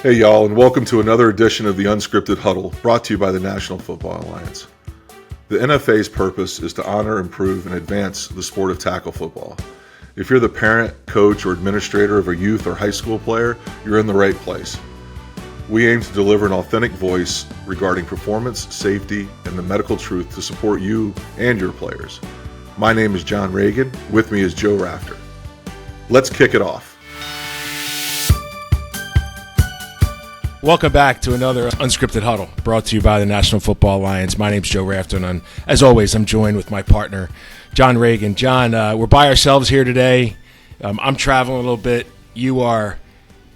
Hey, y'all, and welcome to another edition of the Unscripted Huddle, brought to you by the National Football Alliance. The NFA's purpose is to honor, improve, and advance the sport of tackle football. If you're the parent, coach, or administrator of a youth or high school player, you're in the right place. We aim to deliver an authentic voice regarding performance, safety, and the medical truth to support you and your players. My name is John Reagan. With me is Joe Rafter. Let's kick it off. Welcome back to another Unscripted Huddle, brought to you by the National Football Alliance. My name's Joe Rafter, and as always, I'm joined with my partner, John Reagan. John, we're by ourselves here today. I'm traveling a little bit. You are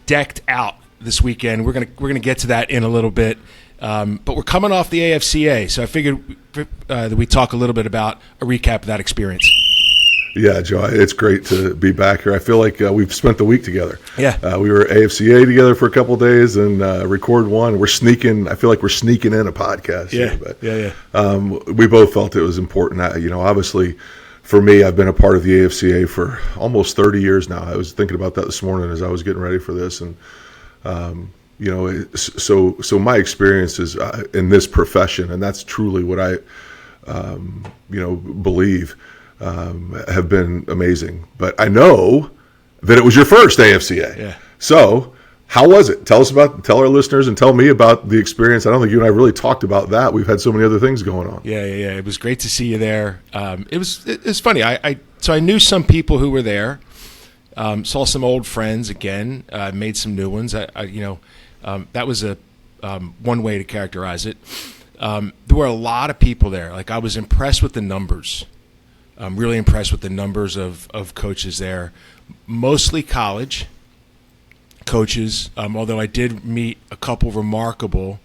decked out this weekend. We're gonna get to that in a little bit, but we're coming off the AFCA, so I figured that we talk a little bit about a recap of that experience. Yeah, Joe, it's great to be back here. I feel like we've spent the week together. Yeah. We were AFCA together for a couple of days and record one. I feel like we're sneaking in a podcast. Yeah. We both felt it was important. Obviously, for me, I've been a part of the AFCA for almost 30 years now. I was thinking about that this morning as I was getting ready for this. And, so my experience is in this profession, and that's truly what I, believe, have been amazing. But I know that it was your first AFCA. Yeah. So how was it? Tell our listeners and tell me about the experience. I don't think you and I really talked about that. We've had so many other things going on. Yeah. It was great to see you there. It was funny. So I knew some people who were there. Saw some old friends again. Made some new ones. That was a one way to characterize it. There were a lot of people there. Like, I was impressed with the numbers. I'm really impressed with the numbers of coaches there, mostly college coaches, although I did meet a couple remarkable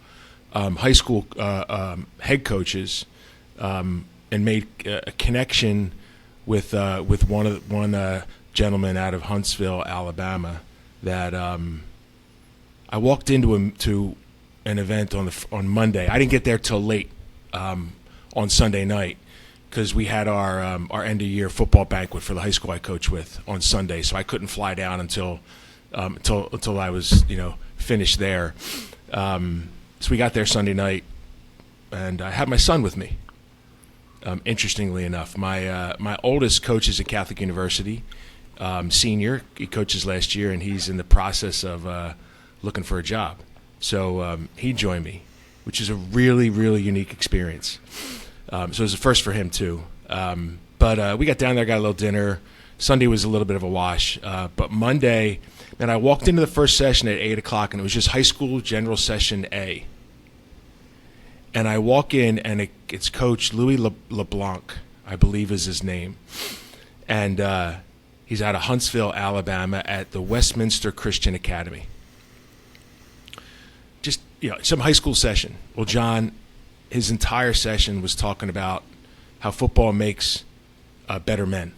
high school head coaches and made a connection with one gentleman out of Huntsville, Alabama, that I walked into an event on Monday. I didn't get there till late on Sunday night, because we had our end of year football banquet for the high school I coach with on Sunday, so I couldn't fly down until I was finished there. So we got there Sunday night, and I had my son with me. Interestingly enough, my oldest coaches at Catholic University, senior. He coaches last year, and he's in the process of looking for a job. So he joined me, which is a really, really unique experience. So it was a first for him, too. But we got down there, got a little dinner. Sunday was a little bit of a wash. But Monday, man, I walked into the first session at 8 o'clock, and it was just high school general session A. And I walk in, and it's Coach Louis LeBlanc, I believe is his name. And he's out of Huntsville, Alabama, at the Westminster Christian Academy. Just, some high school session. Well, John, his entire session was talking about how football makes better men.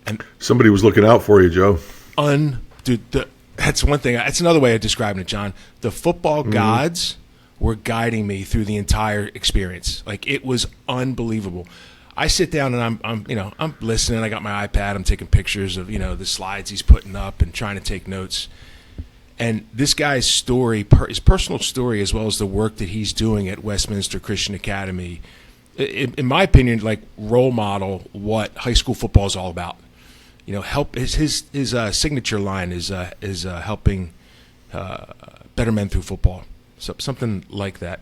And somebody was looking out for you, Joe. That's one thing. That's another way of describing it, John. The football gods were guiding me through the entire experience. Like, it was unbelievable. I sit down and I'm listening. I got my iPad. I'm taking pictures of the slides he's putting up and trying to take notes. And this guy's story, his personal story, as well as the work that he's doing at Westminster Christian Academy, in my opinion, like, role model what high school football is all about. Help his signature line is helping better men through football, so something like that.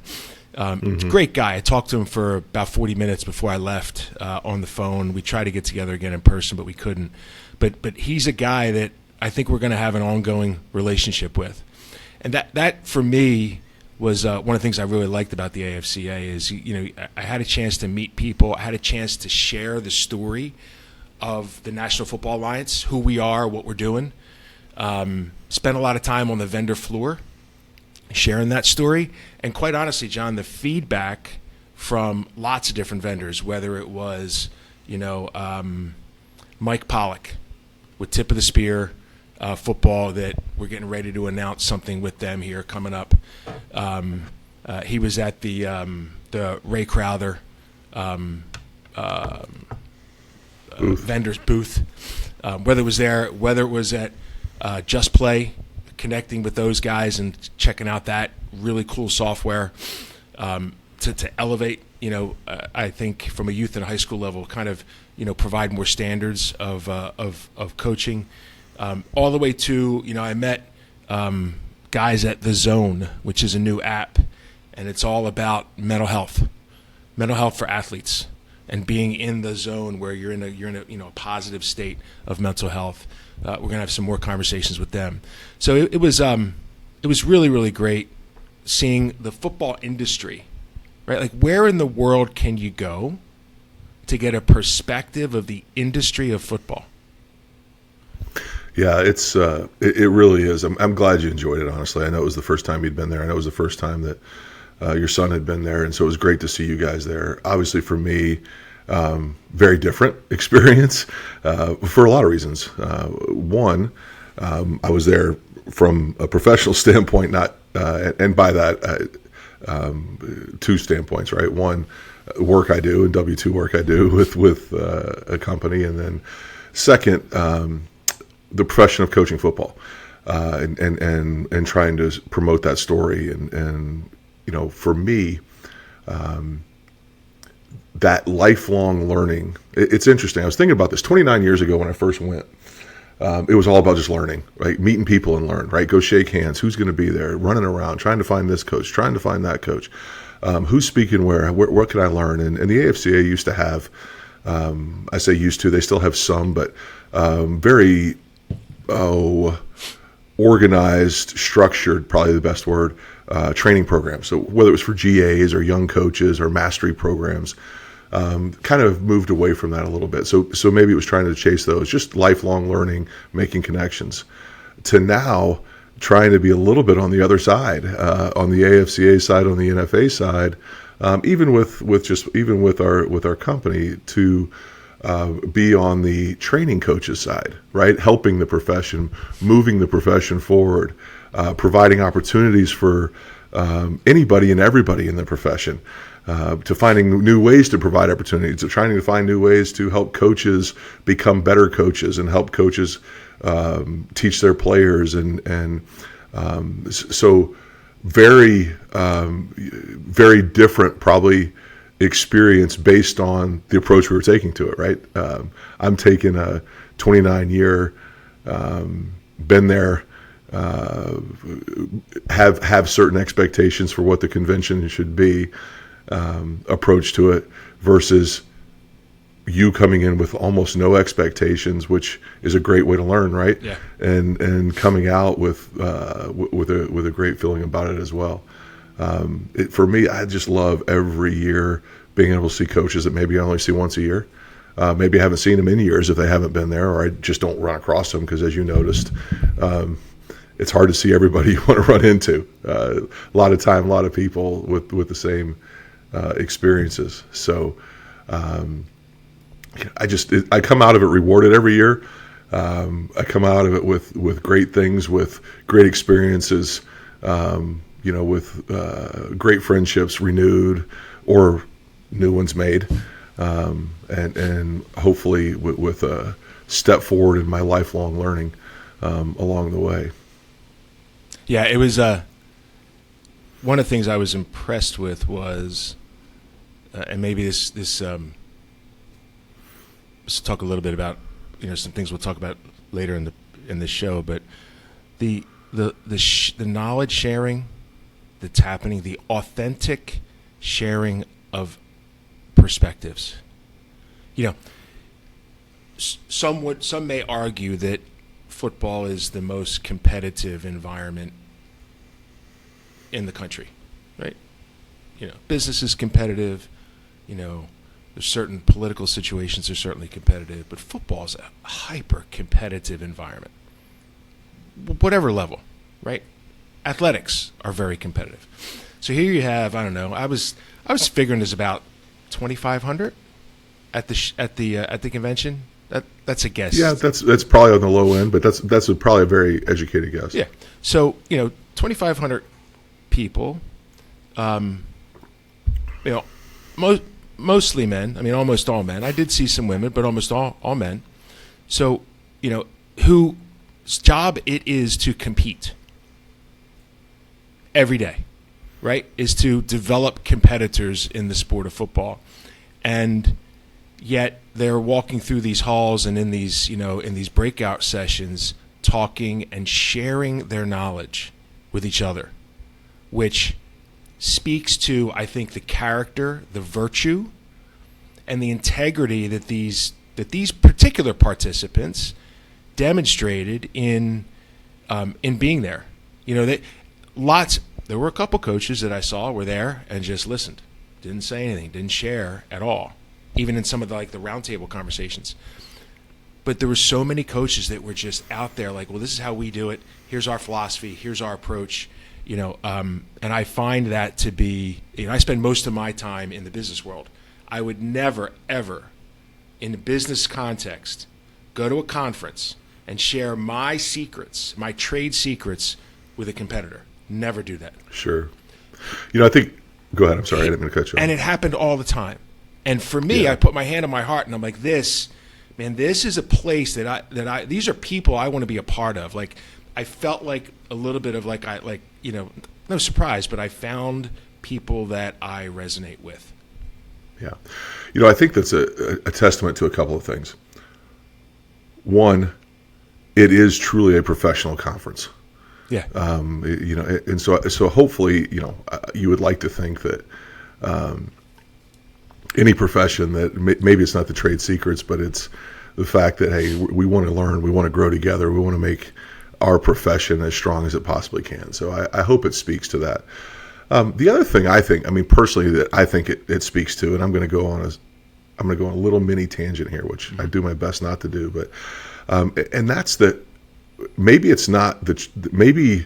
Great guy. I talked to him for about 40 minutes before I left on the phone. We tried to get together again in person, but we couldn't. But he's a guy that I think we're going to have an ongoing relationship with. And that for me was one of the things I really liked about the AFCA is, I had a chance to meet people. I had a chance to share the story of the National Football Alliance, who we are, what we're doing. Spent a lot of time on the vendor floor sharing that story. And quite honestly, John, the feedback from lots of different vendors, whether it was, Mike Pollock with Tip of the Spear football, that we're getting ready to announce something with them here coming up. He was at the Ray Crowther vendor's booth. Whether it was at Just Play, connecting with those guys and checking out that really cool software to elevate, I think from a youth and high school level, kind of, provide more standards of coaching, all the way to, I met guys at The Zone, which is a new app, and it's all about mental health for athletes, and being in the zone where you're in a positive state of mental health. We're gonna have some more conversations with them. So it was really, really great seeing the football industry, right? Like, where in the world can you go to get a perspective of the industry of football? Yeah, it really is. I'm glad you enjoyed it. Honestly, I know it was the first time you'd been there. I know it was the first time that your son had been there, and so it was great to see you guys there. Obviously, for me, very different experience for a lot of reasons. One, I was there from a professional standpoint, not and by that, two standpoints, right? One, work I do and W-2 work I do with a company, and then second, the profession of coaching football, and trying to promote that story, and for me, that lifelong learning. It's interesting. I was thinking about this 29 years ago when I first went. It was all about just learning, right? Meeting people and learn, right? Go shake hands. Who's going to be there? Running around, trying to find this coach, trying to find that coach. Who's speaking where? What can I learn? And the AFCA used to have, I say used to, they still have some, but very organized, structured, probably the best word, training programs. So whether it was for GAs or young coaches or mastery programs, kind of moved away from that a little bit. So maybe it was trying to chase those, just lifelong learning, making connections, to now trying to be a little bit on the other side, on the AFCA side, on the NFA side, even with our company, to be on the training coaches side, right? Helping the profession, moving the profession forward, providing opportunities for anybody and everybody in the profession, to finding new ways to provide opportunities, to trying to find new ways to help coaches become better coaches and help coaches teach their players, and so very very different probably experience based on the approach we were taking to it, right? I'm taking a 29-year, been there, have certain expectations for what the convention should be, approach to it, versus you coming in with almost no expectations, which is a great way to learn, right? Yeah. And coming out with a great feeling about it as well. For me, I just love every year being able to see coaches that maybe I only see once a year. Maybe I haven't seen them in years if they haven't been there, or I just don't run across them because, as you noticed, it's hard to see everybody you want to run into. A lot of time, a lot of people with the same experiences. So I come out of it rewarded every year. I come out of it with great things, with great experiences, with great friendships renewed or new ones made, and hopefully with a step forward in my lifelong learning along the way. Yeah, it was one of the things I was impressed with was, and maybe this let's talk a little bit about some things we'll talk about later in the show, but the knowledge sharing that's happening, the authentic sharing of perspectives. Some may argue that football is the most competitive environment in the country, right? Business is competitive. There's certain political situations that are certainly competitive, but football is a hyper-competitive environment, whatever level, right? Athletics are very competitive. So here you have, I don't know, I was figuring there's about 2,500 at the convention. That's a guess. Yeah, that's probably on the low end, but that's probably a very educated guess. Yeah. So 2,500 people. Mostly men. I mean, almost all men. I did see some women, but almost all men. So, whose job it is to compete, every day, right, is to develop competitors in the sport of football. And yet they're walking through these halls and in these, in these breakout sessions, talking and sharing their knowledge with each other, which speaks to, I think, the character, the virtue, and the integrity that these particular participants demonstrated in being there. There were a couple coaches that I saw were there and just listened, didn't say anything, didn't share at all, even in some of the roundtable conversations. But there were so many coaches that were just out there like, well, this is how we do it. Here's our philosophy. Here's our approach. And I find that to be, I spend most of my time in the business world. I would never, ever, in a business context, go to a conference and share my secrets, my trade secrets, with a competitor. Never do that. Sure. I think, go ahead. I'm sorry. I didn't mean to cut you off. And it happened all the time. And for me, I put my hand on my heart and I'm like, this is a place that these are people I want to be a part of. Like, I felt like a little bit of no surprise, but I found people that I resonate with. Yeah. I think that's a testament to a couple of things. One, it is truly a professional conference. Yeah. And so hopefully, you would like to think that any profession that maybe it's not the trade secrets, but it's the fact that, hey, we want to learn, we want to grow together, we want to make our profession as strong as it possibly can. So I hope it speaks to that. The other thing personally that I think it speaks to, and I'm going to go on a little mini tangent here, which I do my best not to do, but and that's that maybe it's not maybe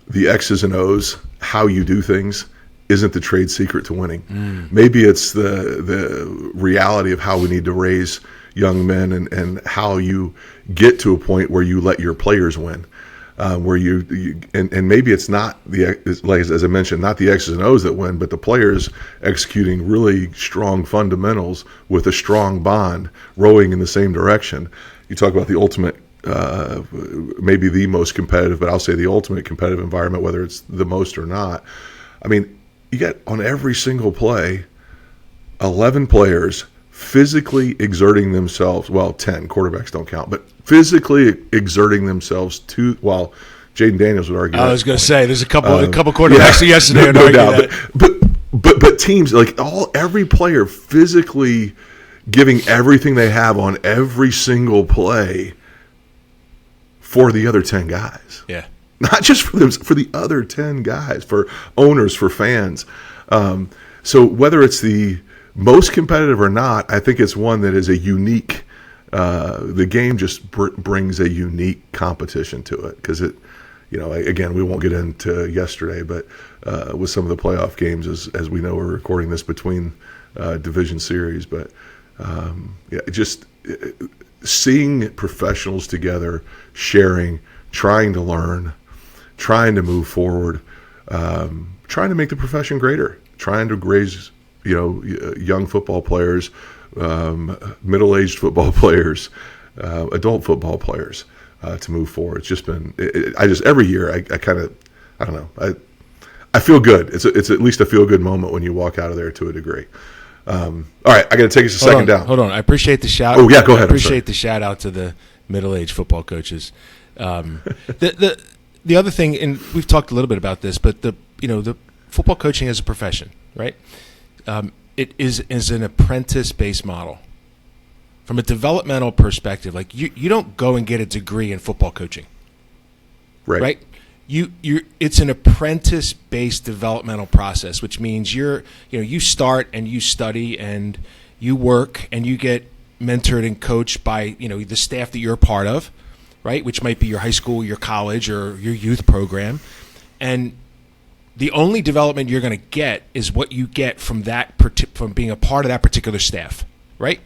the X's and O's, how you do things, isn't the trade secret to winning. Maybe it's the reality of how we need to raise young men and how you get to a point where you let your players win. Where and maybe it's not as I mentioned, not the X's and O's that win, but the players executing really strong fundamentals with a strong bond, rowing in the same direction. You talk about the ultimate, maybe the most competitive, but I'll say the ultimate competitive environment, whether it's the most or not. You get on every single play, 11 players physically exerting themselves. Well, 10 quarterbacks don't count, but physically exerting themselves while Jaden Daniels would argue. I was going to say there's a couple quarterbacks yesterday no argue doubt, that. But teams every player physically giving everything they have on every single play for the other 10 guys. Yeah. Not just for them, for the other 10 guys, for owners, for fans. So whether it's the most competitive or not, I think it's one that is a unique. The game just brings a unique competition to it because it, again, we won't get into yesterday, but with some of the playoff games, as we know, we're recording this between division series, but just seeing professionals together, sharing, trying to learn, trying to move forward, trying to make the profession greater, trying to raise, young football players, middle-aged football players, adult football players to move forward. It's just been, every year I don't know, I feel good. It's at least a feel-good moment when you walk out of there to a degree. All right, I got to take us a second down. Hold on. I appreciate the shout. Oh yeah, go ahead. I appreciate the shout out to the middle-aged football coaches. The other thing, and we've talked a little bit about this, but the football coaching as a profession, right? It is an apprentice-based model. From a developmental perspective, like you don't go and get a degree in football coaching, right? It's an apprentice-based developmental process, which means you start and you study and you work and you get mentored and coached by the staff that you're a part of, right? Which might be your high school, your college, or your youth program, and the only development you're going to get is what you get from from being a part of that particular staff, right?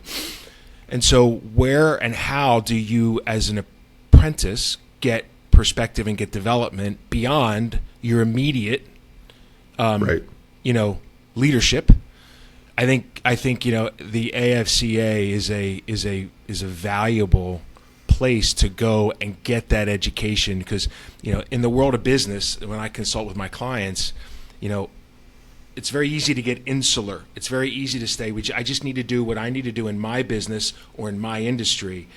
And so where and how do you, as an apprentice, get perspective and get development beyond your immediate, leadership? I think the AFCA is a valuable place to go and get that education. Because, in the world of business, when I consult with my clients, it's very easy to get insular. It's very easy to stay, I just need to do what I need to do in my business or in my industry.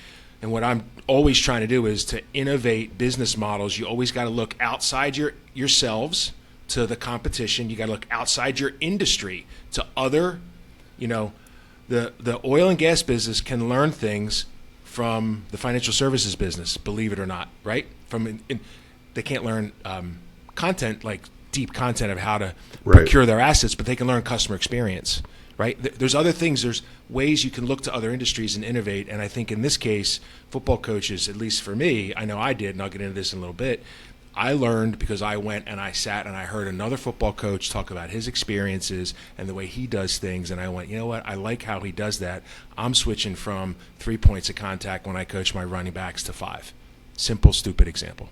And what I'm always trying to do is to innovate business models. You always got to look outside yourselves to the competition. You got to look outside your industry to other, the oil and gas business can learn things from the financial services business, believe it or not, right? They can't learn content, like deep content of how to procure their assets, but they can learn customer experience, right? There's other things, there's ways you can look to other industries and innovate. And I think in this case, football coaches, at least for me, I know I did, and I'll get into this in a little bit, I learned because I went and I sat and I heard another football coach talk about his experiences and the way he does things, and I went, you know what, I like how he does that. I'm switching from 3 points of contact when I coach my running backs to 5. Simple, stupid example.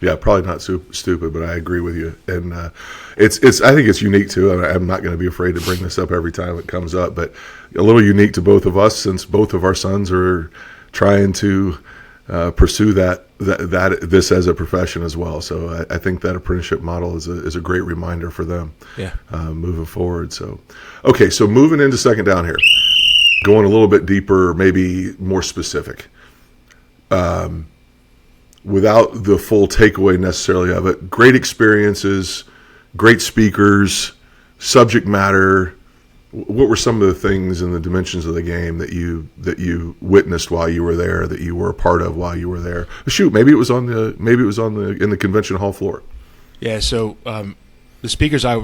Yeah, probably not stupid, but I agree with you. And it's I think it's unique too. I'm not going to be afraid to bring this up every time it comes up, but a little unique to both of us since both of our sons are trying to pursue this as a profession as well. So I think that apprenticeship model is a great reminder for them moving forward. So, okay, so moving into second down here, going a little bit deeper, maybe more specific. Without the full takeaway necessarily of it, great experiences, great speakers, subject matter. What were some of the things and the dimensions of the game that you witnessed while you were there, that you were a part of while you were there? Shoot, maybe it was in the convention hall floor. Yeah. So the speakers that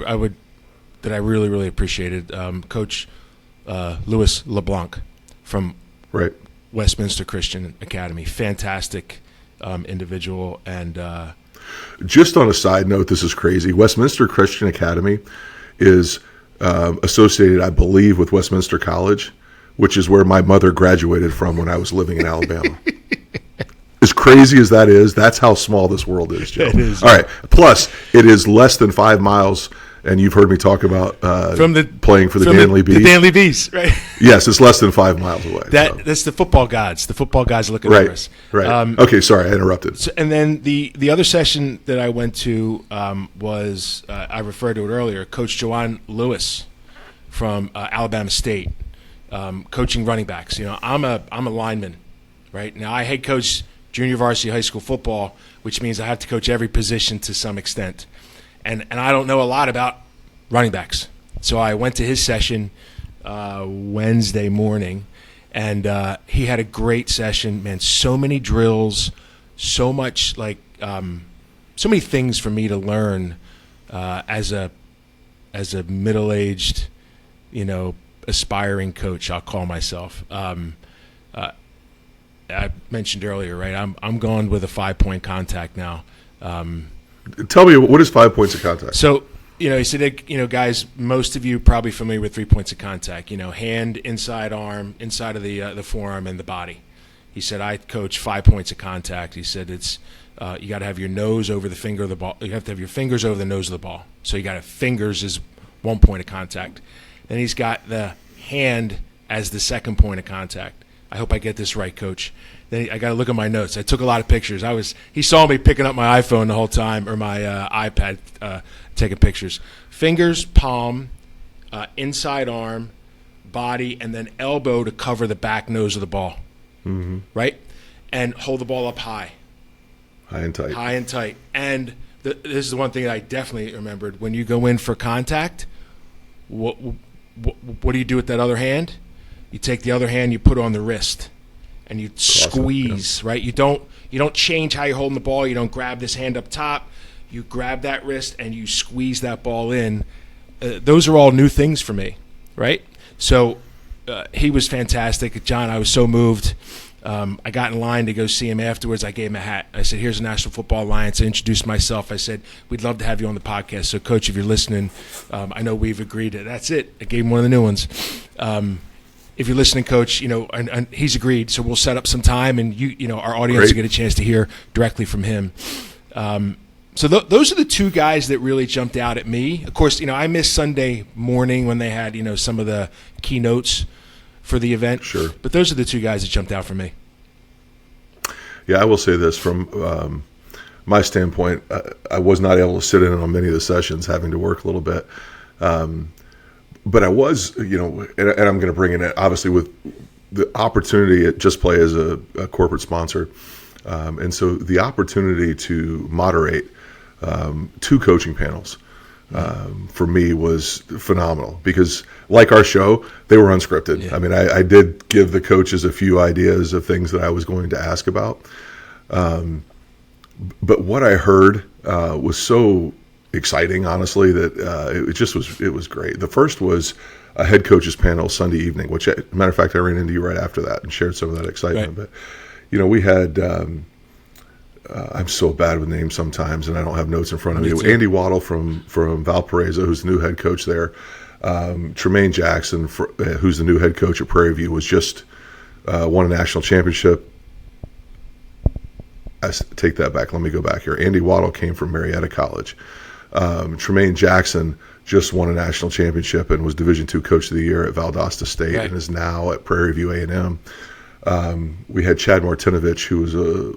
I really, really appreciated, Coach Louis LeBlanc from Westminster Christian Academy, fantastic individual. And just on a side note, this is crazy. Westminster Christian Academy is associated, I believe, with Westminster College, which is where my mother graduated from when I was living in Alabama. As crazy as that is, that's how small this world is, Joe. It is. All right. Plus, it is less than 5 miles. And you've heard me talk about playing for the Danley Bees. The Danley Bees, right? Yes, it's less than 5 miles away. That's the football gods. The football gods looking for us. Right. Okay, sorry, I interrupted. So, and then the other session that I went to was, I referred to it earlier, Coach Joanne Lewis from Alabama State, coaching running backs. I'm a lineman, right? Now I head coach junior varsity high school football, which means I have to coach every position to some extent. And I don't know a lot about running backs. So I went to his session Wednesday morning, and he had a great session. Man, so many drills, so much so many things for me to learn as a middle-aged, aspiring coach, I'll call myself. I mentioned earlier, right? I'm going with a 5-point contact now. Tell me, what is 5 points of contact? So, he said, guys, most of you probably familiar with 3 points of contact. Hand, inside arm, inside of the forearm, and the body. He said, I coach 5 points of contact. He said it's you got to have your nose over the finger of the ball. You have to have your fingers over the nose of the ball. So you got to fingers is 1 point of contact. Then he's got the hand as the 2nd point of contact. I hope I get this right, Coach. Then I got to look at my notes. I took a lot of pictures. He saw me picking up my iPhone the whole time, or my iPad, taking pictures. Fingers, palm, inside arm, body, and then elbow to cover the back nose of the ball. Mm-hmm. Right? And hold the ball up high. High and tight. High and tight. And this is the one thing that I definitely remembered. When you go in for contact, what do you do with that other hand? You take the other hand, you put it on the wrist, and you squeeze, right? You don't change how you're holding the ball. You don't grab this hand up top. You grab that wrist and you squeeze that ball in. Those are all new things for me, right? So he was fantastic. John, I was so moved. I got in line to go see him afterwards. I gave him a hat. I said, here's the National Football Alliance. I introduced myself. I said, we'd love to have you on the podcast. So, Coach, if you're listening, I know we've agreed. That's it. I gave him one of the new ones. If you're listening, Coach, and he's agreed. So we'll set up some time, and our audience will get a chance to hear directly from him. So those are the two guys that really jumped out at me. Of course, I missed Sunday morning when they had some of the keynotes for the event. Sure. But those are the two guys that jumped out for me. Yeah, I will say this from my standpoint. I was not able to sit in on many of the sessions, having to work a little bit. But I was, and I'm going to bring in it, obviously, with the opportunity at Just Play as a corporate sponsor. And so the opportunity to moderate 2 coaching panels for me was phenomenal because, like our show, they were unscripted. Yeah. I mean, I did give the coaches a few ideas of things that I was going to ask about. But what I heard was so exciting, honestly, that it was great. The first was a head coaches panel Sunday evening, which, matter of fact, I ran into you right after that and shared some of that excitement. Right. But we had. I'm so bad with names sometimes, and I don't have notes in front of me. Andy Waddle from Valparaiso, who's the new head coach there. Tremaine Jackson, who's the new head coach at Prairie View, was just won a national championship. I take that back. Let me go back here. Andy Waddle came from Marietta College. Tremaine Jackson just won a national championship and was Division II Coach of the Year at Valdosta State, and is now at Prairie View A&M. We had Chad Martinovich, who was a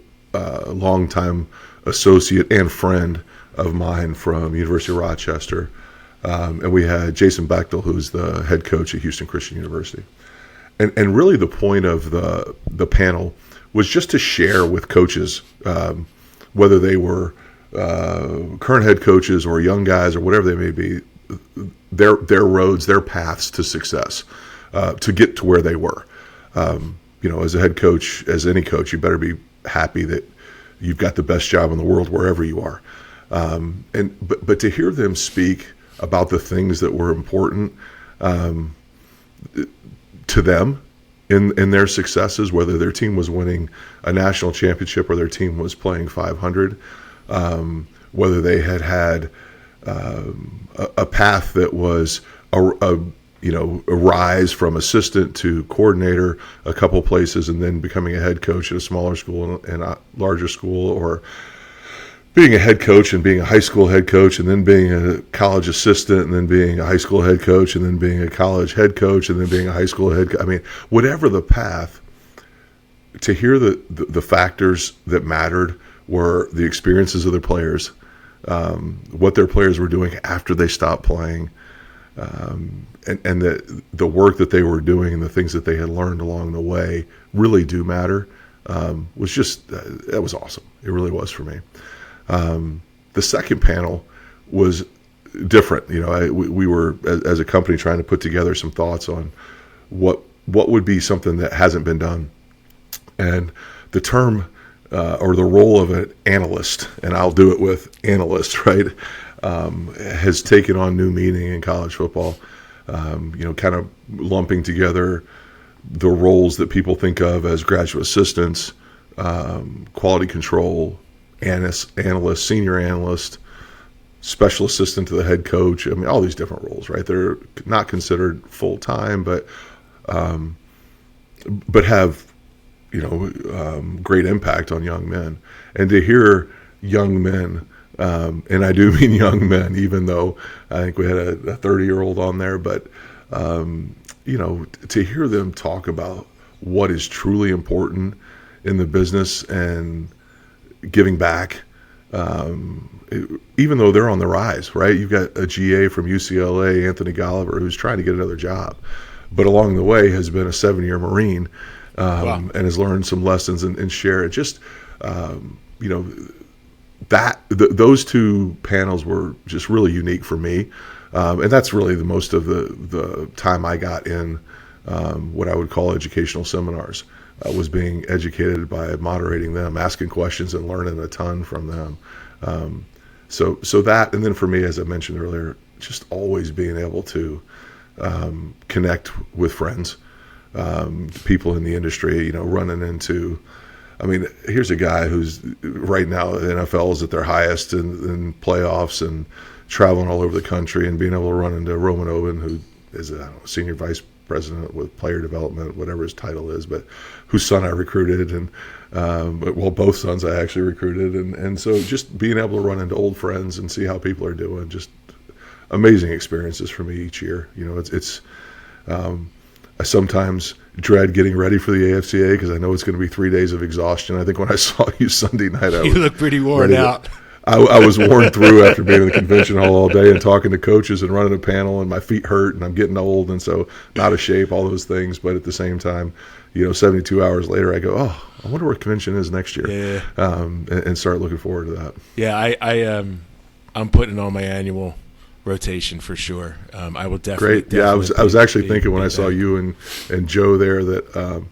longtime associate and friend of mine from University of Rochester. And we had Jason Bechtel, who's the head coach at Houston Christian University. And really the point of the panel was just to share with coaches, whether they were current head coaches or young guys or whatever they may be, their roads, their paths to success, to get to where they were. As a head coach, as any coach, you better be happy that you've got the best job in the world wherever you are. But to hear them speak about the things that were important to them in their successes, whether their team was winning a national championship or their team was playing 500, whether they had a path that was a rise from assistant to coordinator a couple places and then becoming a head coach at a smaller school and a larger school, or being a head coach and being a high school head coach and then being a college assistant and then being a high school head coach and then being a college head coach and then being a high school head coach. I mean, whatever the path, to hear the factors that mattered were the experiences of their players, what their players were doing after they stopped playing, and the work that they were doing and the things that they had learned along the way really do matter. Was just that was awesome. It really was for me. The second panel was different. We were as a company trying to put together some thoughts on what would be something that hasn't been done, and the term or the role of an analyst, and I'll do it with analyst, right, has taken on new meaning in college football. Kind of lumping together the roles that people think of as graduate assistants, quality control, analyst, senior analyst, special assistant to the head coach. I mean, all these different roles, right? They're not considered full time, but have great impact on young men. And to hear young men, and I do mean young men, even though I think we had a 30-year-old on there, but to hear them talk about what is truly important in the business and giving back, even though they're on the rise, right? You've got a GA from UCLA, Anthony Golliver, who's trying to get another job, but along the way has been a 7-year Marine, Wow. and has learned some lessons and share it. Just, those two panels were just really unique for me. And that's really the most of the time I got in what I would call educational seminars, was being educated by moderating them, asking questions and learning a ton from them. So that, and then for me, as I mentioned earlier, just always being able to connect with friends, people in the industry, running into, I mean, here's a guy who's right now the NFL is at their highest in playoffs and traveling all over the country, and being able to run into Roman Oben, who is a senior vice president with player development, whatever his title is, but whose son I recruited, and both sons I actually recruited, and so just being able to run into old friends and see how people are doing, just amazing experiences for me each year. It's I sometimes dread getting ready for the AFCA because I know it's going to be 3 days of exhaustion. I think when I saw you Sunday night, you look pretty worn out. I was worn through after being in the convention hall all day and talking to coaches and running a panel, and my feet hurt, and I'm getting old, and so not a shape, all those things. But at the same time, 72 hours later, I go, oh, I wonder what convention is next year, and start looking forward to that. Yeah, I'm putting on my annual rotation for sure. I will definitely. Great. Yeah, I was actually thinking when I saw you and Joe there that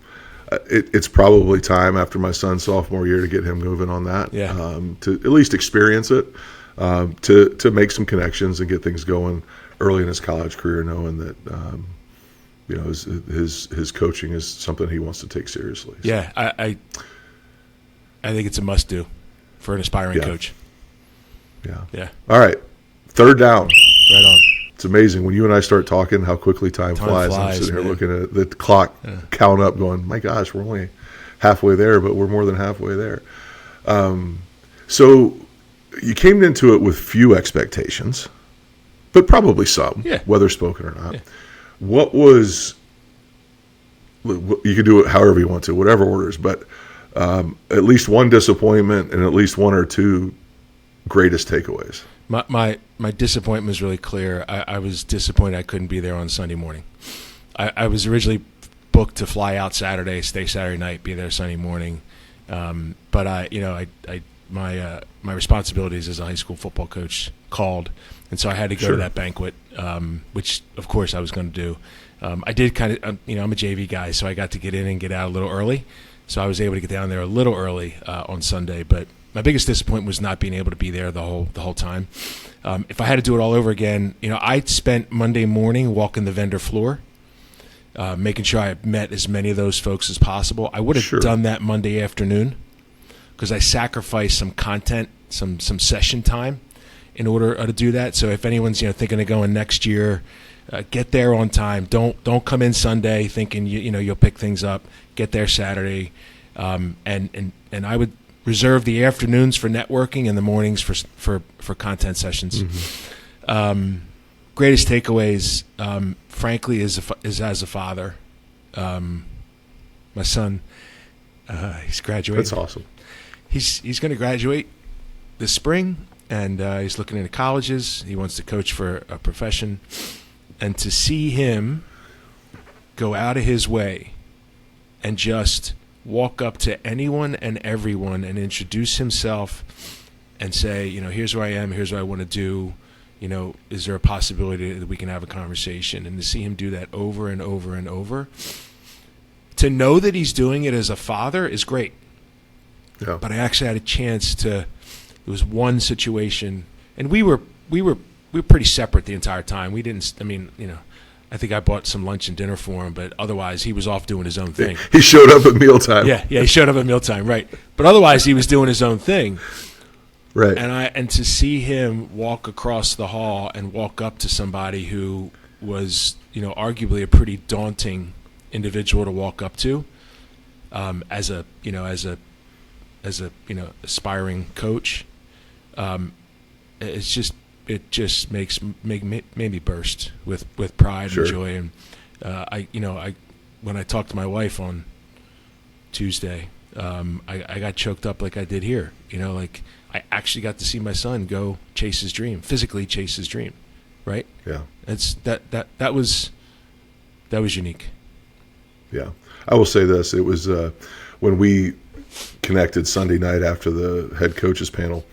it's probably time after my son's sophomore year to get him moving on that. Yeah. To at least experience it, to make some connections and get things going early in his college career, knowing that his coaching is something he wants to take seriously. So. Yeah, I think it's a must do for an aspiring coach. Yeah. All right. Third down. Right on. It's amazing when you and I start talking how quickly time flies. I'm sitting here looking at the clock, counting up, going, "My gosh, we're only halfway there, but we're more than halfway there." So you came into it with few expectations, but probably some, whether spoken or not. Yeah. What was? You can do it however you want to, whatever orders, but at least one disappointment and at least one or two greatest takeaways. My disappointment was really clear. I was disappointed I couldn't be there on Sunday morning. I was originally booked to fly out Saturday, stay Saturday night, be there Sunday morning. But my responsibilities as a high school football coach called, and so I had to go to that banquet, which of course I was going to do. I did kind of, I'm a JV guy, so I got to get in and get out a little early. So I was able to get down there a little early on Sunday, but my biggest disappointment was not being able to be there the whole time. If I had to do it all over again, I spent Monday morning walking the vendor floor, making sure I met as many of those folks as possible. I would have done that Monday afternoon because I sacrificed some content, some session time in order to do that. So if anyone's thinking of going next year, get there on time. Don't come in Sunday thinking you'll pick things up. Get there Saturday, and I would reserve the afternoons for networking and the mornings for content sessions. Mm-hmm. Greatest takeaways, frankly, is as a father. My son, he's graduating. That's awesome. He's going to graduate this spring, and he's looking into colleges. He wants to coach for a profession, and to see him go out of his way and just walk up to anyone and everyone and introduce himself and say, here's where I am, here's what I want to do, is there a possibility that we can have a conversation? And to see him do that over and over and over, to know that he's doing it as a father is great. Yeah. But I actually had a chance it was one situation, and we were pretty separate the entire time. We didn't, I think I bought some lunch and dinner for him, but otherwise he was off doing his own thing. He showed up at mealtime. Yeah, he showed up at mealtime, right. But otherwise he was doing his own thing. Right. And to see him walk across the hall and walk up to somebody who was, arguably a pretty daunting individual to walk up to, as a aspiring coach, it just made me burst with pride and joy. And when I talked to my wife on Tuesday, I got choked up like I did here. I actually got to see my son go chase his dream, physically chase his dream, right? Yeah. It's that was unique. Yeah. I will say this, it was when we connected Sunday night after the head coaches panel,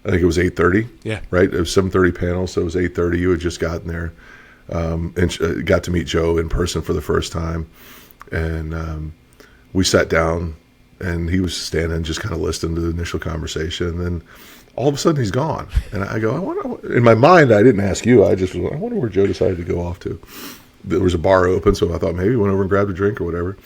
I think it was 8:30. Yeah. Right? It was 7:30 panel, so it was 8:30. You had just gotten there and got to meet Joe in person for the first time. And we sat down, and he was standing just kind of listening to the initial conversation. And then all of a sudden he's gone. And I go, I wonder. In my mind, I didn't ask you. I just was like, I wonder where Joe decided to go off to. There was a bar open, so I thought maybe he went over and grabbed a drink or whatever.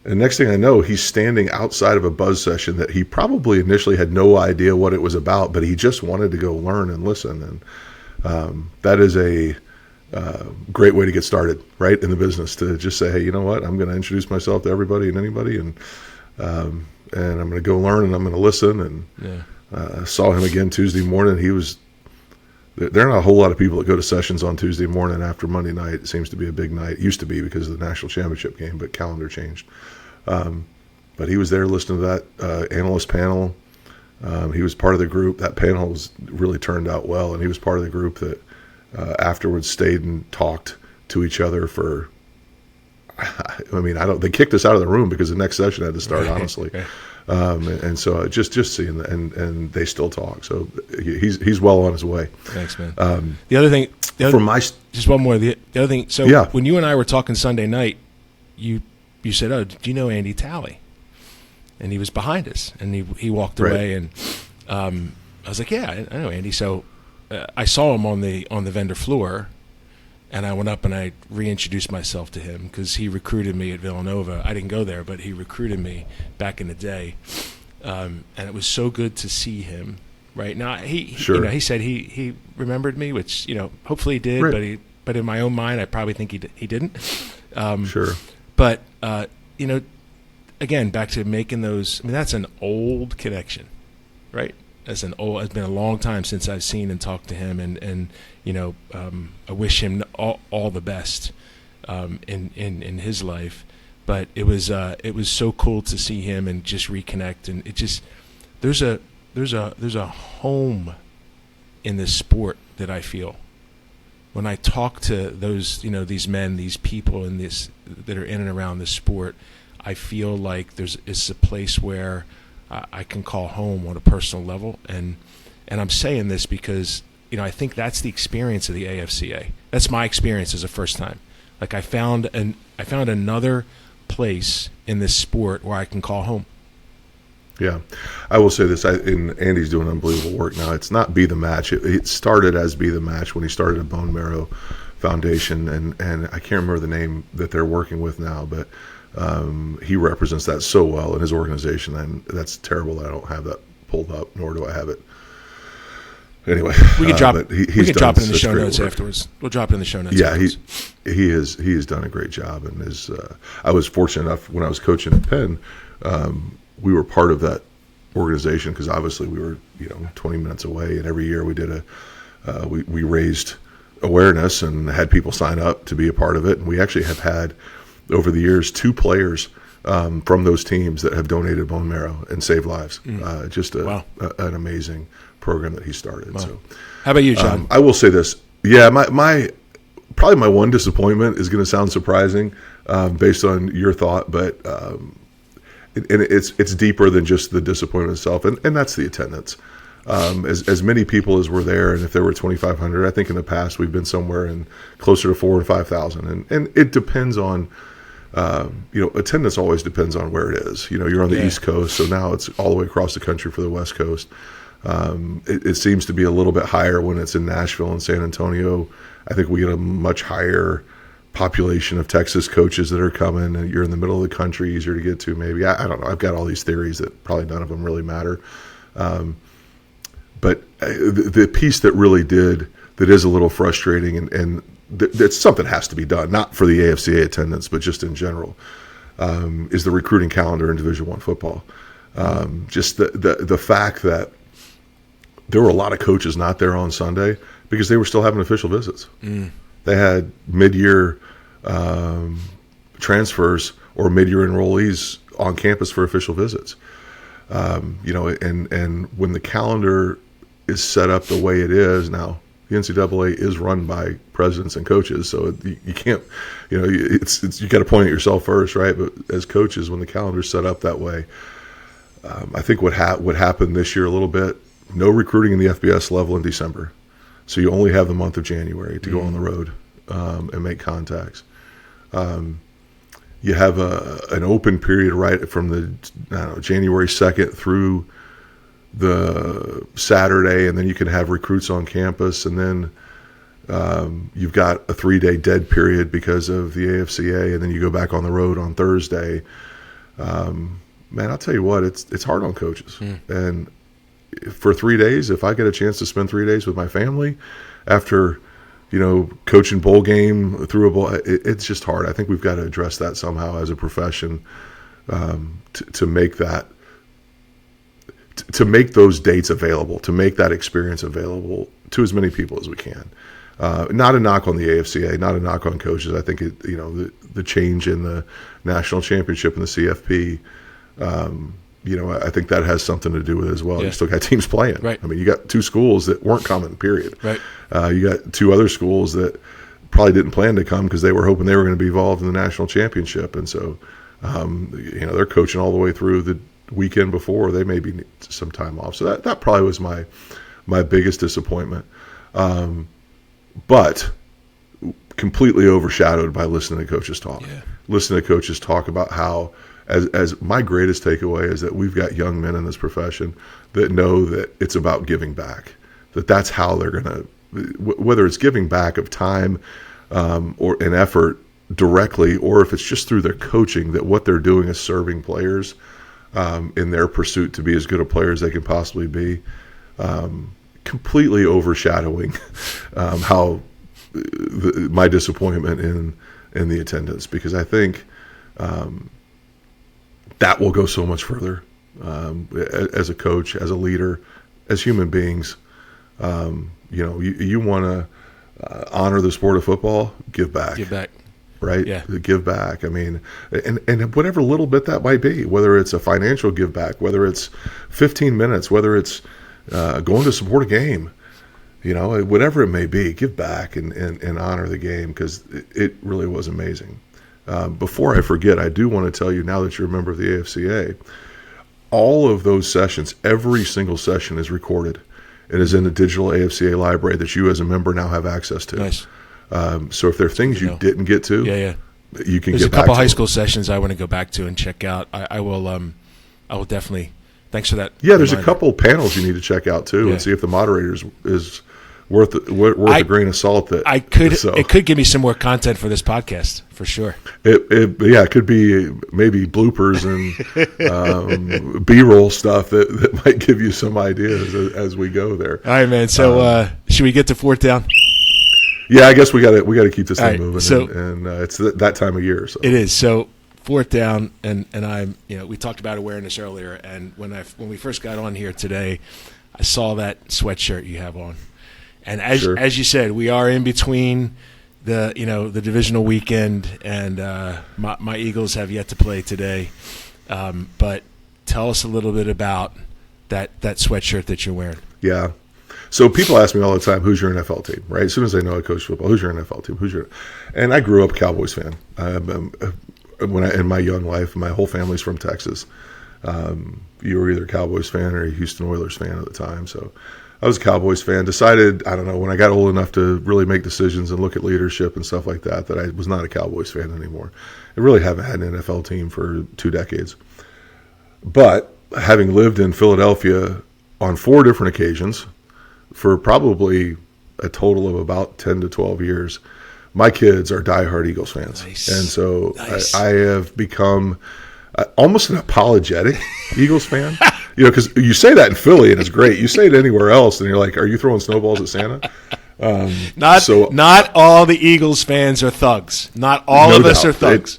And next thing I know, he's standing outside of a buzz session that he probably initially had no idea what it was about, but he just wanted to go learn and listen. And that is a great way to get started, right, in the business, to just say, hey, you know what, I'm going to introduce myself to everybody and anybody, and I'm going to go learn and I'm going to listen. And saw him again Tuesday morning. He was There are not a whole lot of people that go to sessions on Tuesday morning after Monday night. It seems to be a big night. It used to be because of the national championship game, but calendar changed. But he was there listening to that analyst panel. He was part of the group. That panel really turned out well, and he was part of the group that afterwards stayed and talked to each other for. I mean, they kicked us out of the room because the next session had to start. Honestly, and so just seeing that, and they still talk. So he's well on his way. Thanks, man. The other thing, just one more. The other thing. So when you and I were talking Sunday night, you said, "Oh, do you know Andy Talley?" And he was behind us, and he walked away, and I was like, "Yeah, I know Andy." So I saw him on the vendor floor, and I went up and I reintroduced myself to him because he recruited me at Villanova. I didn't go there, but he recruited me back in the day, and it was so good to see him. Right now, he said he remembered me, which hopefully he did, right. but in my own mind, I probably think he didn't. Sure, but again, back to making those. I mean, that's an old connection, right? It's been a long time since I've seen and talked to him, and I wish him all the best in his life. But it was so cool to see him and just reconnect, and it just there's a home in this sport that I feel when I talk to those these men, these people in this that are in and around this sport. I feel like it's a place where I can call home on a personal level, and I'm saying this because I think that's the experience of the AFCA. That's my experience as a first time. Like I found another place in this sport where I can call home. Yeah, I will say this. And Andy's doing unbelievable work now. It's not Be the Match. It started as Be the Match when he started a Bone Marrow Foundation, and I can't remember the name that they're working with now, but. He represents that so well in his organization, and that's terrible that I don't have that pulled up, nor do I have it. Anyway, we can drop it in the show notes afterwards. We'll drop it in the show notes. Yeah, afterwards. he has done a great job, and I was fortunate enough when I was coaching at Penn, we were part of that organization because obviously we were 20 minutes away, and every year we did we raised awareness and had people sign up to be a part of it, and we actually have had. Over the years, 2 players from those teams that have donated bone marrow and saved lives. Just an amazing program that he started. Wow. So, how about you, John? I will say this. Yeah, my probably my one disappointment is going to sound surprising based on your thought, but it's deeper than just the disappointment itself, and that's the attendance. As many people as were there, and if there were 2,500, I think in the past we've been somewhere in closer to 4,000 or 5,000, and it depends on. Attendance always depends on where it is. You're on the East Coast, so now it's all the way across the country for the West Coast. It seems to be a little bit higher when it's in Nashville and San Antonio. I think we get a much higher population of Texas coaches that are coming, and you're in the middle of the country, easier to get to maybe. I don't know. I've got all these theories that probably none of them really matter. But the piece that really that is a little frustrating, and that something has to be done, not for the AFCA attendance, but just in general, is the recruiting calendar in Division I football. Just the fact that there were a lot of coaches not there on Sunday because they were still having official visits. They had mid-year transfers or mid-year enrollees on campus for official visits. And when the calendar is set up the way it is now, the NCAA is run by presidents and coaches, so you can't, you got to point at yourself first, right? But as coaches, when the calendar's set up that way, I think what happened this year a little bit, no recruiting in the FBS level in December, so you only have the month of January to go on the road and make contacts. You have an open period right from the January 2nd through the Saturday, and then you can have recruits on campus, and then you've got a 3-day dead period because of the AFCA, and then you go back on the road on Thursday. Man, I'll tell you what, it's hard on coaches. And for 3 days, if I get a chance to spend 3 days with my family after coaching bowl game through a bowl, it's just hard. I think we've got to address that somehow as a profession to make that to make those dates available, to make that experience available to as many people as we can. Not a knock on the AFCA, not a knock on coaches. I think the change in the national championship and the CFP, I think that has something to do with it as well. Yeah. You still got teams playing. Right. I mean, you got 2 schools that weren't coming, period. Right. You got 2 other schools that probably didn't plan to come because they were hoping they were going to be involved in the national championship. And so, they're coaching all the way through the weekend before. They may be some time off. So that probably was my biggest disappointment. But completely overshadowed by listening to coaches talk. Yeah. Listening to coaches talk about how, as my greatest takeaway is that we've got young men in this profession that know that it's about giving back. That's how they're going to, whether it's giving back of time or an effort directly, or if it's just through their coaching, that what they're doing is serving players in their pursuit to be as good a player as they can possibly be. Completely overshadowing how my disappointment in the attendance, because I think that will go so much further as a coach, as a leader, as human beings. You want to honor the sport of football, give back. Give back. Right? Yeah. Give back. I mean, and whatever little bit that might be, whether it's a financial give back, whether it's 15 minutes, whether it's going to support a game, whatever it may be, give back and honor the game, because it really was amazing. Before I forget, I do want to tell you, now that you're a member of the AFCA, all of those sessions, every single session is recorded and is in the digital AFCA library that you as a member now have access to. Nice. So if there are things you didn't get to, you can There's get back to. There's a couple high school sessions I want to go back to and check out. I will definitely. Thanks for that. Yeah, there's a couple panels you need to check out too, and see if the moderator is worth a grain of salt. It could give me some more content for this podcast for sure. It could be maybe bloopers and B-roll stuff that might give you some ideas as we go there. All right, man. So should we get to 4th down? Yeah, I guess we got to keep this thing moving. So, and it's that time of year. So it is. So 4th down, and I'm we talked about awareness earlier, and when we first got on here today, I saw that sweatshirt you have on, and as you said, we are in between the divisional weekend, and my Eagles have yet to play today, but tell us a little bit about that sweatshirt that you're wearing. Yeah. So people ask me all the time, who's your NFL team, right? As soon as they know I coach football, who's your NFL team? And I grew up a Cowboys fan. In my young life, my whole family's from Texas. You were either a Cowboys fan or a Houston Oilers fan at the time. So I was a Cowboys fan. Decided, I don't know, when I got old enough to really make decisions and look at leadership and stuff like that I was not a Cowboys fan anymore. I really haven't had an NFL team for 2 decades. But having lived in Philadelphia on 4 different occasions, for probably a total of about 10 to 12 years, my kids are diehard Eagles fans. Nice. And so I have become almost an apologetic Eagles fan. Because you say that in Philly and it's great. You say it anywhere else and you're like, are you throwing snowballs at Santa? Not all the Eagles fans are thugs. Not all of us are thugs.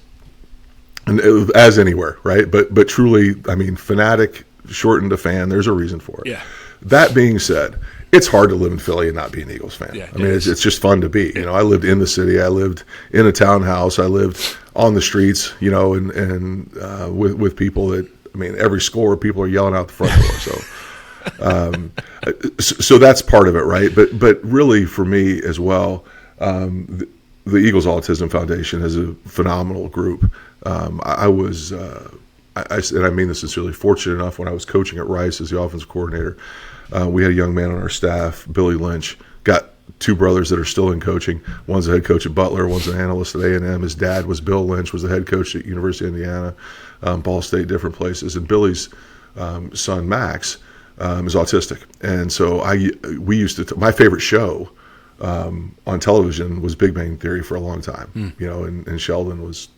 As anywhere, right? But truly, I mean, fanatic, shortened to fan, there's a reason for it. Yeah. That being said, it's hard to live in Philly and not be an Eagles fan. Yeah, I mean, it's just fun to be. I lived in the city. I lived in a townhouse. I lived on the streets, and with people that, I mean, every score, people are yelling out the front door. So that's part of it, right? But really, for me as well, the Eagles Autism Foundation is a phenomenal group. I was, and I mean this sincerely, fortunate enough when I was coaching at Rice as the offensive coordinator. We had a young man on our staff, Billy Lynch, got 2 brothers that are still in coaching. One's the head coach at Butler, one's an analyst at A&M. His dad was Bill Lynch, was the head coach at University of Indiana, Ball State, different places. And Billy's son, Max, is autistic. And so we used to, my favorite show on television was Big Bang Theory for a long time. And Sheldon was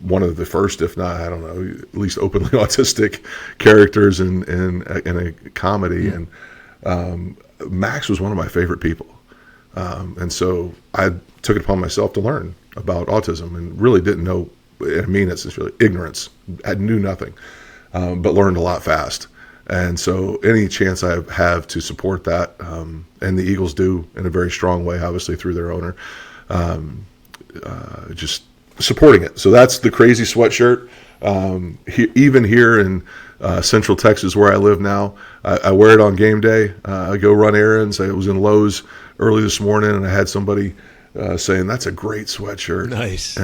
one of the first, if not, I don't know, at least openly autistic characters in a comedy. And Max was one of my favorite people. And so I took it upon myself to learn about autism and really didn't know, I mean, it's just really ignorance. I knew nothing. but learned a lot fast. And so any chance I have to support that, and the Eagles do in a very strong way, obviously through their owner, just supporting it. So that's the crazy sweatshirt. Even here in Central Texas, where I live now, I wear it on game day. I go run errands. I was in Lowe's early this morning, and I had somebody saying, "That's a great sweatshirt." Nice.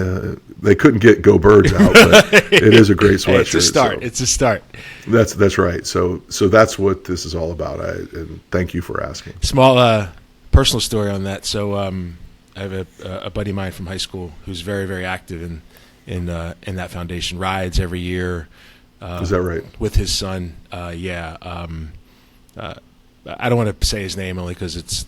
They couldn't get "Go Birds" out, but it is a great sweatshirt. Hey, it's a start. So it's a start. That's right. So that's what this is all about. And thank you for asking. Small personal story on that. So I have a buddy of mine from high school who's very, very active in that foundation. Rides every year. Is that right? With his son. Yeah. I don't want to say his name only because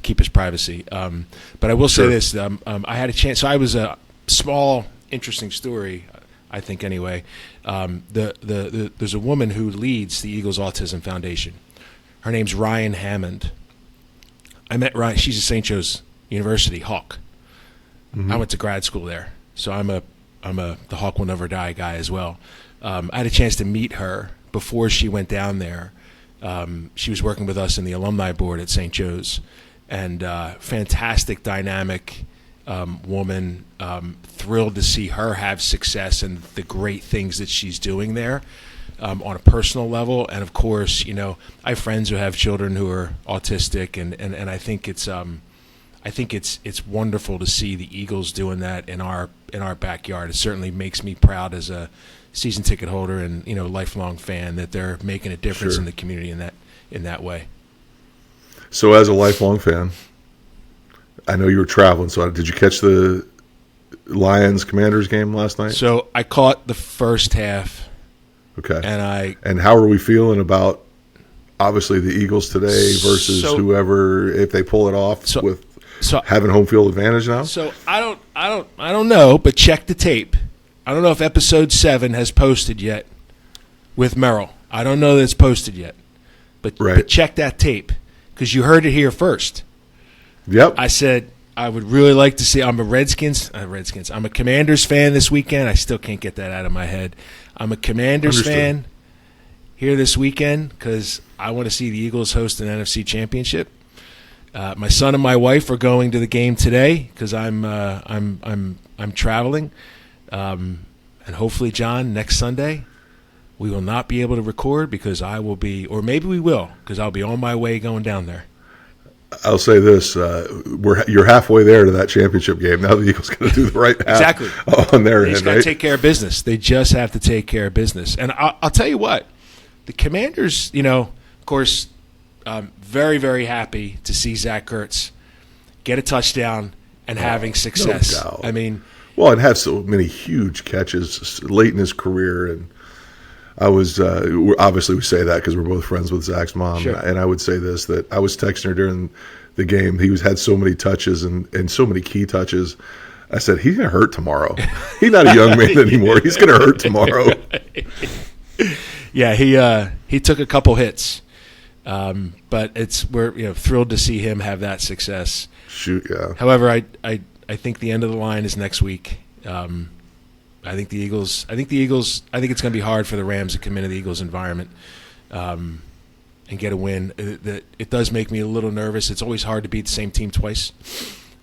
keep his privacy. But I will say this: I had a chance. So I was a small, interesting story, I think. Anyway, there's a woman who leads the Eagles Autism Foundation. Her name's Ryan Hammond. I met Ryan. She's a St. Joe's University Hawk. I went to grad school there, so I'm a the Hawk will never die guy as well. I had a chance to meet her before she went down there. She was working with us in the alumni board at St. Joe's, and fantastic, dynamic woman. Thrilled to see her have success and the great things that she's doing there on a personal level. And of course, I have friends who have children who are autistic, and I think it's wonderful to see the Eagles doing that in our backyard. It certainly makes me proud as a season ticket holder and lifelong fan that they're making a difference in the community in that way. So as a lifelong fan, I know you were traveling. So did you catch the Lions-Commanders game last night? So I caught the first half. Okay. And how are we feeling about obviously the Eagles today versus whoever, if they pull it off with having home field advantage now? So I don't know, but check the tape. I don't know if episode 7 has posted yet with Merrill. I don't know that it's posted yet, but check that tape because you heard it here first. Yep. I said I would really like to see. I'm a I'm a Commanders fan this weekend. I still can't get that out of my head. I'm a Commanders fan here this weekend because I want to see the Eagles host an NFC Championship. My son and my wife are going to the game today because I'm traveling, and hopefully, John, next Sunday we will not be able to record because I will be, or maybe we will, because I'll be on my way going down there. I'll say this: you're halfway there to that championship game. Now the Eagles got to do the right half on their end. They just got to take care of business. They just have to take care of business. And I'll tell you what, the Commanders, of course, very, very happy to see Zach Ertz get a touchdown and having success. No doubt. I mean, and have so many huge catches late in his career. And I was obviously we say that because we're both friends with Zach's mom, and I would say this, that I was texting her during the game. He had so many touches and so many key touches. I said, he's going to hurt tomorrow. He's not a young man anymore. He's going to hurt tomorrow. Yeah, he took a couple hits, but we're thrilled to see him have that success. Shoot, yeah. However, I think the end of the line is next week. I think it's going to be hard for the Rams to come into the Eagles environment and get a win. It does make me a little nervous. It's always hard to beat the same team twice.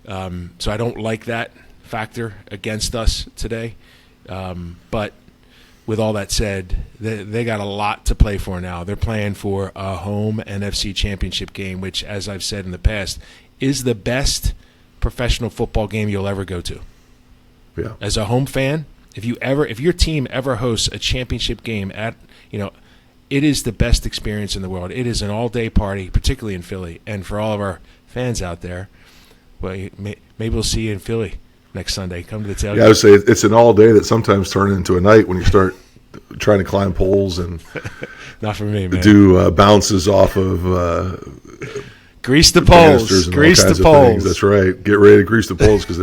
So I don't like that factor against us today. But with all that said, they got a lot to play for now. They're playing for a home NFC Championship game, which, as I've said in the past, is the best professional football game you'll ever go to. Yeah. As a home fan, if your team ever hosts a championship game it is the best experience in the world. It is an all-day party, particularly in Philly. And for all of our fans out there, well, maybe we'll see you in Philly next Sunday. Come to the tailgate. Yeah, I would say it's an all-day that sometimes turns into a night when you start trying to climb poles and not for me, man. Do bounces off of grease the poles. Grease the poles. That's right. Get ready to grease the poles because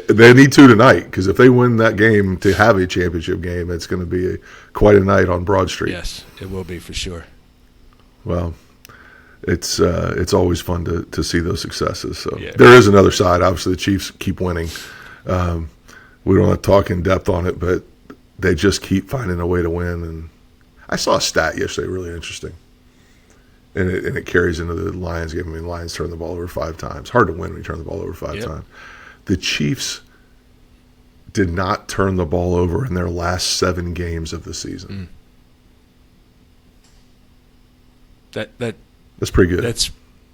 they need to tonight. Because if they win that game to have a championship game, it's going to be quite a night on Broad Street. Yes, it will be for sure. Well, it's always fun to see those successes. So there is another side. Obviously, the Chiefs keep winning. We don't have to talk in depth on it, but they just keep finding a way to win. And I saw a stat yesterday, really interesting. And it carries into the Lions game. I mean, Lions turn the ball over 5 times. Hard to win when you turn the ball over 5 times. The Chiefs did not turn the ball over in their last 7 games of the season. That's pretty good.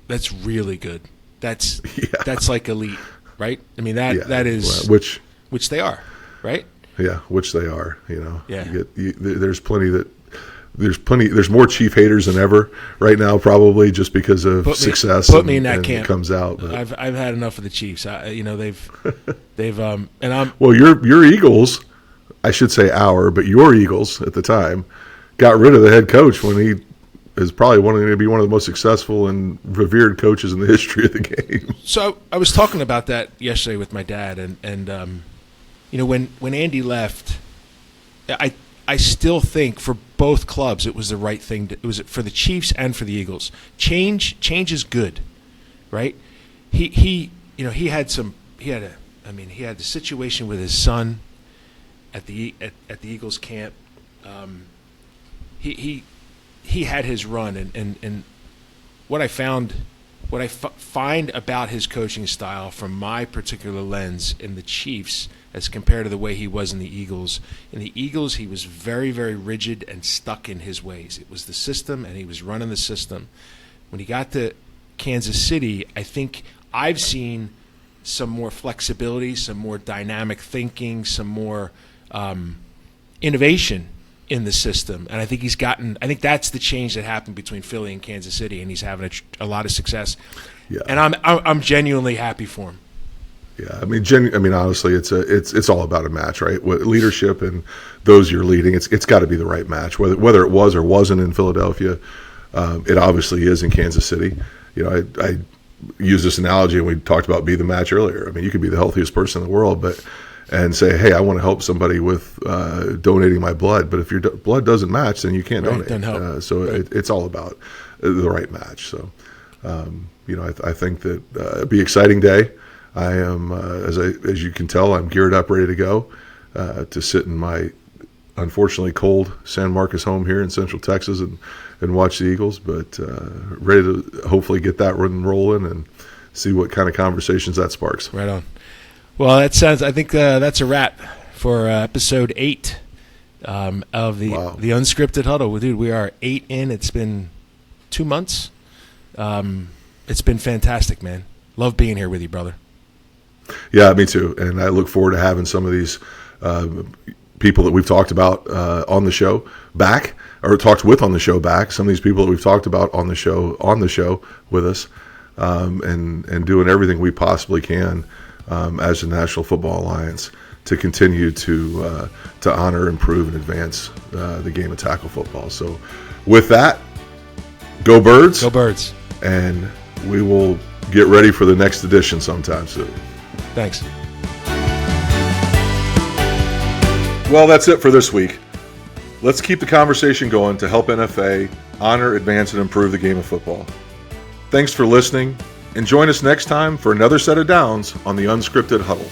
That's really good. That's like elite, right? I mean that is which they are, right? Yeah, which they are. You know, yeah. There's more Chief haters than ever right now, probably just because of success. Put me in that camp. It comes out. But. I've had enough of the Chiefs. They've and I'm well. Your Eagles, I should say but your Eagles at the time got rid of the head coach when he is probably going to be one of the most successful and revered coaches in the history of the game. So I was talking about that yesterday with my dad, and when Andy left, I still think for both clubs it was the right thing. It was for the Chiefs and for the Eagles. Change is good, right? He had the situation with his son at the Eagles camp. He had his run, and what I find about his coaching style from my particular lens in the Chiefs as compared to the way he was in the Eagles. In the Eagles, he was very, very rigid and stuck in his ways. It was the system, and he was running the system. When he got to Kansas City, I think I've seen some more flexibility, some more dynamic thinking, some more innovation in the system, and I think I think that's the change that happened between Philly and Kansas City, and he's having a lot of success. Yeah, and I'm genuinely happy for him. Yeah, I mean, honestly, it's all about a match, right? Leadership and those you're leading, it's got to be the right match. Whether it was or wasn't in Philadelphia, it obviously is in Kansas City. You know, I use this analogy, and we talked about be the match earlier. I mean, you could be the healthiest person in the world, and say, hey, I want to help somebody with donating my blood. But if your blood doesn't match, then you can't donate. Then help. It's all about the right match. So, I think that it'll be an exciting day. I am, as you can tell, I'm geared up, ready to go to sit in my unfortunately cold San Marcos home here in Central Texas and watch the Eagles. But ready to hopefully get that one rolling and see what kind of conversations that sparks. Right on. Well, I think that's a wrap for episode 8 of the Unscripted Huddle. Dude, we are 8 in. It's been 2 months. It's been fantastic, man. Love being here with you, brother. Yeah, me too. And I look forward to having some of these people that we've talked about on the show back, or talked with on the show back. Some of these people that we've talked about on the show with us, and doing everything we possibly can as the National Football Alliance to continue to honor, improve, and advance the game of tackle football. So with that, go Birds. Go Birds. And we will get ready for the next edition sometime soon. Thanks. Well, that's it for this week. Let's keep the conversation going to help NFA honor, advance, and improve the game of football. Thanks for listening, and join us next time for another set of downs on the Unscripted Huddle.